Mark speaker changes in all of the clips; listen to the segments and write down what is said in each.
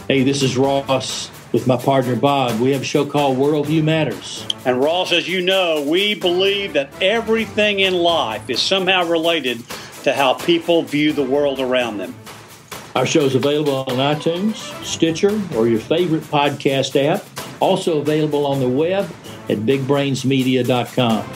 Speaker 1: Hey, this is Ross with my partner Bob. We have a show called Worldview Matters.
Speaker 2: And Ross, as you know, we believe that everything in life is somehow related to how people view the world around them.
Speaker 1: Our show is available on iTunes, Stitcher, or your favorite podcast app. Also available on the web at bigbrainsmedia.com.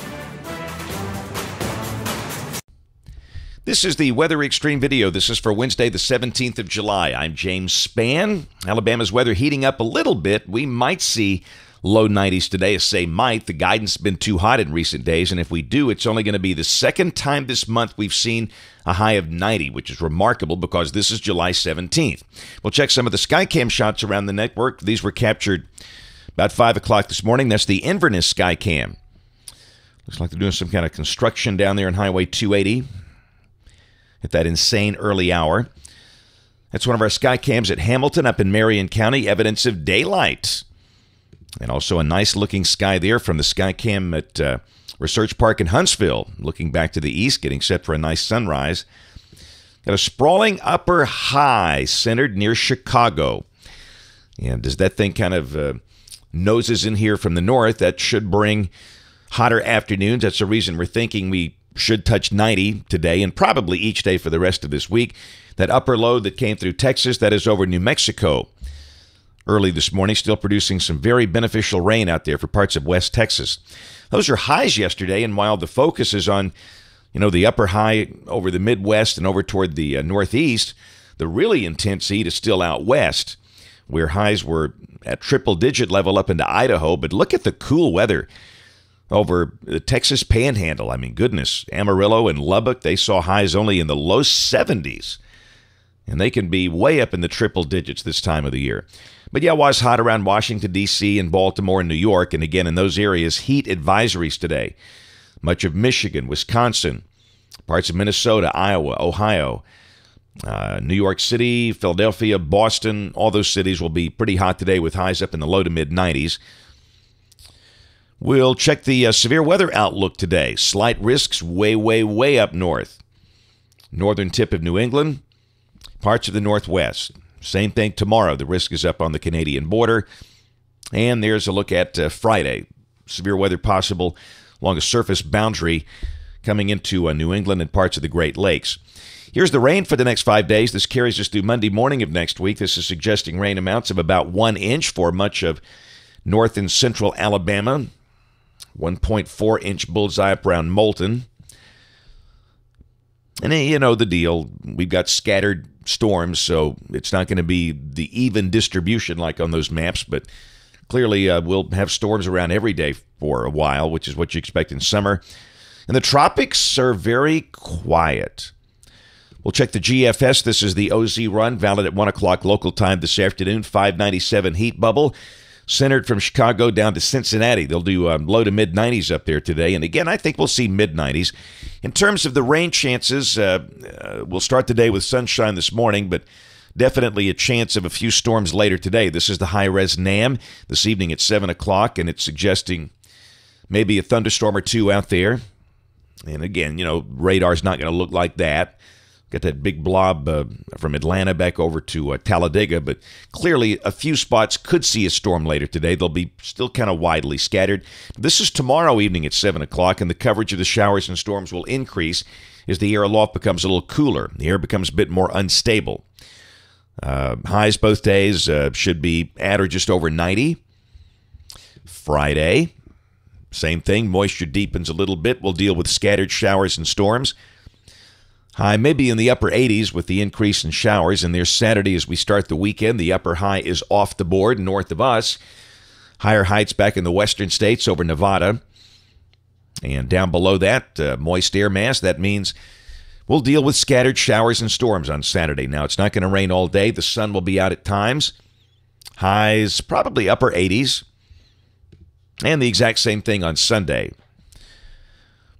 Speaker 3: This is the Weather Xtreme video. This is for Wednesday, the 17th of July. I'm James Spann. Alabama's weather heating up a little bit. We might see low 90s today. I say might. The guidance has been too hot in recent days, and if we do, it's only going to be the second time this month we've seen a high of 90, which is remarkable because this is July 17th. We'll check some of the Skycam shots around the network. These were captured about 5 o'clock this morning. That's the Inverness Skycam. Looks like they're doing some kind of construction down there on Highway 280 at that insane early hour. That's one of our Skycams at Hamilton up in Marion County, evidence of daylight. And also a nice-looking sky there from the Skycam at Research Park in Huntsville, looking back to the east, getting set for a nice sunrise. Got a sprawling upper high centered near Chicago. And as that thing kind of noses in here from the north, that should bring hotter afternoons. That's the reason we're thinking we should touch 90 today and probably each day for the rest of this week. That upper low that came through Texas, that is over New Mexico early this morning, still producing some very beneficial rain out there for parts of West Texas. Those are highs yesterday, and while the focus is on, the upper high over the Midwest and over toward the Northeast, the really intense heat is still out west, where highs were at triple-digit level up into Idaho. But look at the cool weather over the Texas Panhandle. I mean, goodness, Amarillo and Lubbock, they saw highs only in the low 70s. And they can be way up in the triple digits this time of the year. But yeah, it was hot around Washington, D.C., and Baltimore and New York. And again, in those areas, heat advisories today. Much of Michigan, Wisconsin, parts of Minnesota, Iowa, Ohio, New York City, Philadelphia, Boston, all those cities will be pretty hot today with highs up in the low to mid-90s. We'll check the severe weather outlook today. Slight risks way, way, way up north. Northern tip of New England, parts of the Northwest. Same thing tomorrow. The risk is up on the Canadian border. And there's a look at Friday. Severe weather possible along a surface boundary coming into New England and parts of the Great Lakes. Here's the rain for the next 5 days. This carries us through Monday morning of next week. This is suggesting rain amounts of about 1 inch for much of north and central Alabama. 1.4-inch bullseye up around Moulton. And you know the deal. We've got scattered storms, so it's not going to be the even distribution like on those maps, but clearly we'll have storms around every day for a while, which is what you expect in summer. And the tropics are very quiet. We'll check the GFS. This is the OZ run, valid at 1 o'clock local time this afternoon. 597 heat bubble. Centered from Chicago down to Cincinnati. They'll do low to mid-90s up there today. And again, I think we'll see mid-90s. In terms of the rain chances, we'll start the day with sunshine this morning, but definitely a chance of a few storms later today. This is the high-res NAM this evening at 7 o'clock, and it's suggesting maybe a thunderstorm or two out there. And again, radar's not going to look like that. Got that big blob from Atlanta back over to Talladega, but clearly a few spots could see a storm later today. They'll be still kind of widely scattered. This is tomorrow evening at 7 o'clock, and the coverage of the showers and storms will increase as the air aloft becomes a little cooler. The air becomes a bit more unstable. Highs both days should be at or just over 90. Friday, same thing. Moisture deepens a little bit. We'll deal with scattered showers and storms. High maybe in the upper 80s with the increase in showers. And there's Saturday as we start the weekend. The upper high is off the board north of us. Higher heights back in the western states over Nevada. And down below that, moist air mass. That means we'll deal with scattered showers and storms on Saturday. Now, it's not going to rain all day. The sun will be out at times. Highs probably upper 80s. And the exact same thing on Sunday.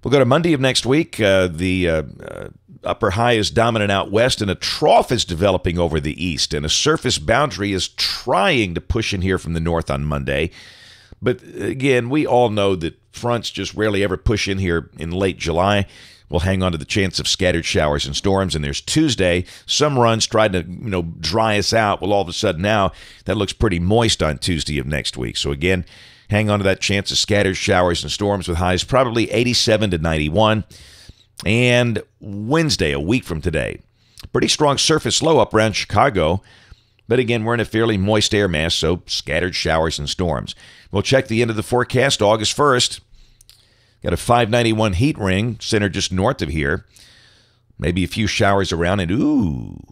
Speaker 3: We'll go to Monday of next week. The upper high is dominant out west, and a trough is developing over the east, and a surface boundary is trying to push in here from the north on Monday. But again, we all know that fronts just rarely ever push in here in late July. We'll hang on to the chance of scattered showers and storms. And there's Tuesday. Some runs tried to, dry us out. Well, all of a sudden now that looks pretty moist on Tuesday of next week. So again, hang on to that chance of scattered showers and storms with highs probably 87 to 91. And Wednesday, a week from today, pretty strong surface low up around Chicago. But again, we're in a fairly moist air mass, so scattered showers and storms. We'll check the end of the forecast August 1st. Got a 591 heat ring centered just north of here. Maybe a few showers around, and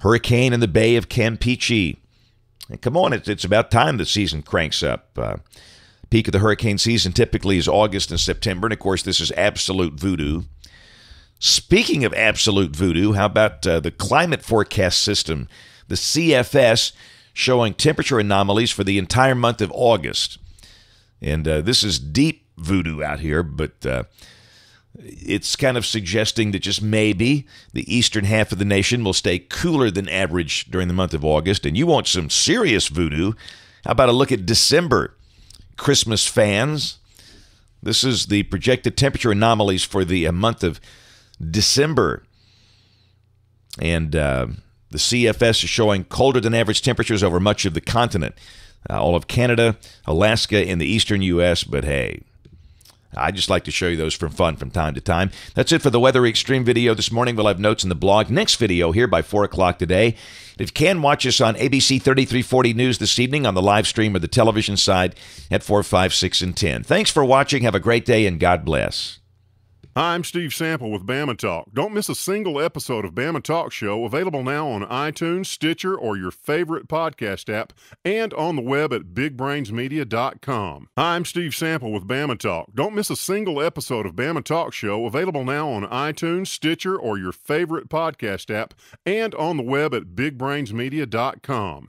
Speaker 3: hurricane in the Bay of Campeche. And come on, it's about time the season cranks up. Peak of the hurricane season typically is August and September, and of course this is absolute voodoo. Speaking of absolute voodoo, how about the climate forecast system, the CFS, showing temperature anomalies for the entire month of August. And this is deep voodoo out here, but it's kind of suggesting that just maybe the eastern half of the nation will stay cooler than average during the month of August. And you want some serious voodoo? How about a look at December? Christmas fans, this is the projected temperature anomalies for the month of December. And the CFS is showing colder than average temperatures over much of the continent. All of Canada, Alaska, and the eastern U.S., but hey, I just like to show you those for fun from time to time. That's it for the Weather Xtreme video this morning. We'll have notes in the blog. Next video here by 4 o'clock today. If you can, watch us on ABC 3340 News this evening on the live stream or the television side at 4, 5, 6, and 10. Thanks for watching. Have a great day, and God bless.
Speaker 4: Hi, I'm Steve Sample with Bama Talk. Don't miss a single episode of Bama Talk Show, available now on iTunes, Stitcher, or your favorite podcast app, and on the web at bigbrainsmedia.com. Hi, I'm Steve Sample with Bama Talk. Don't miss a single episode of Bama Talk Show, available now on iTunes, Stitcher, or your favorite podcast app, and on the web at bigbrainsmedia.com.